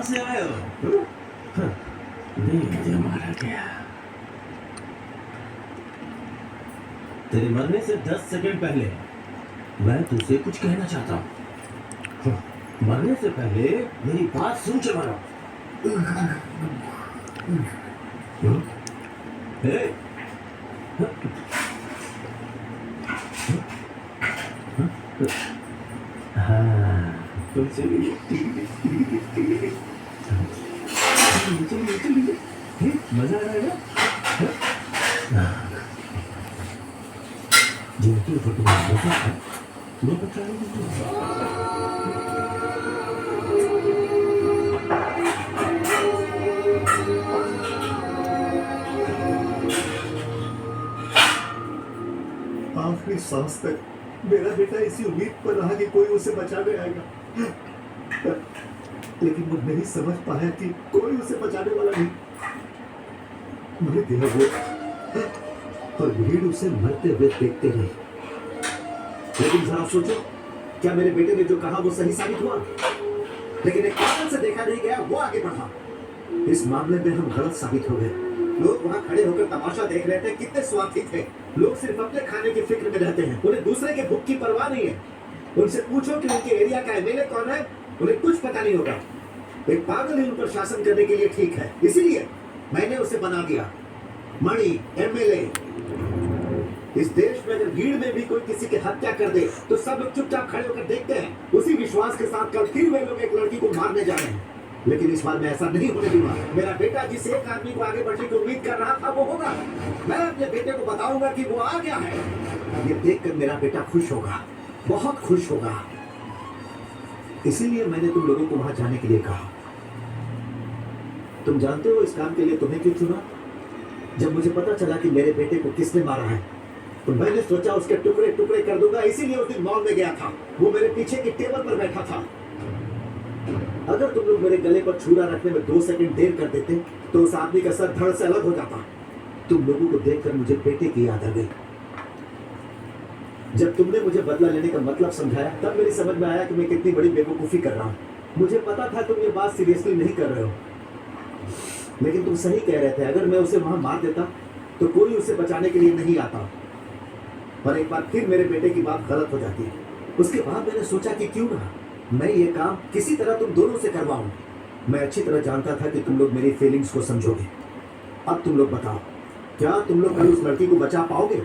से आए हो? मुझे मारा गया। तेरे मरने से 10 सेकंड पहले मैं तुझसे कुछ कहना चाहता हूँ। मरने से पहले मेरी बात सुन के मरो। ए, हाँ, तो चलिए, चलिए, मजा आ रहा है। जिनकी फोटो मजा है वो आखिरी सांस तक मेरा बेटा इसी उम्मीद पर रहा कि कोई उसे बचाने आएगा, लेकिन वो नहीं समझ पाया कि कोई उसे बचाने वाला नहीं। मुझे दिया वो और भीड़ उसे मरते हुए देखते रही। लेकिन जरा सोचो, क्या मेरे बेटे ने जो कहा वो सही साबित हुआ? लेकिन एक कारण से देखा नहीं गया, वो आगे बढ़ा। इस मामले में हम गलत साबित हो गए। लोग वहां खड़े होकर तमाशा देख रहे थे, कितने स्वार्थी थे। लोग सिर्फ अपने खाने की फिक्र में रहते हैं, उन्हें दूसरे के भूख की परवाह नहीं है। उनसे पूछो कि उनके एरिया का एमएलए कौन है, उन्हें कुछ पता नहीं होगा। एक पागल ही उन पर शासन करने के लिए ठीक है, इसीलिए मैंने उसे बना दिया मणि एमएलए। इस देश में अगर भीड़ में भी कोई किसी की हत्या कर दे तो सब लोग चुपचाप खड़े होकर देखते हैं। उसी विश्वास के साथ कल फिर वे लोग एक लड़की को मारने जा रहे हैं, लेकिन इस बार मैं ऐसा नहीं होने दूंगा। मेरा बेटा जिस एक आदमी को आगे बढ़ने की उम्मीद कर रहा था वो होगा। मैं अपने बेटे को बताऊंगा कि वो आ गया है। ये देखकर मेरा बेटा खुश होगा, बहुत खुश होगा। इसीलिए मैंने तुम लोगों को वहां जाने के लिए कहा। तुम जानते हो इस काम के लिए तुम्हें क्यों चुना? जब मुझे पता चला कि मेरे बेटे को किसने मारा है तो मैंने सोचा उसके टुकड़े टुकड़े कर दूंगा। इसीलिए उस दिन मॉल में गया था। वो मेरे पीछे की टेबल पर बैठा था। अगर तुम लोग मेरे गले पर छुरा रखने में 2 सेकंड देर कर देते तो उस आदमी का सर धड़ से अलग हो जाता। तुम लोगों को देखकर मुझे बेटे की याद आ गई। जब तुमने मुझे बदला लेने का मतलब समझाया तब मेरी समझ में आया कि मैं कितनी बड़ी बेवकूफी कर रहा हूँ। मुझे पता था तुम ये बात सीरियसली नहीं कर रहे हो, लेकिन तुम सही कह रहे थे। अगर मैं उसे वहां मार देता तो कोई उसे बचाने के लिए नहीं आता और एक बार फिर मेरे बेटे की बात गलत हो जाती। उसके बाद मैंने सोचा कि क्यों ना मैं ये काम किसी तरह तुम दोनों से करवाऊं। मैं अच्छी तरह जानता था कि तुम लोग मेरी फीलिंग्स को समझोगे। अब तुम लोग बताओ, क्या तुम लोग कल उस लड़की को बचा पाओगे?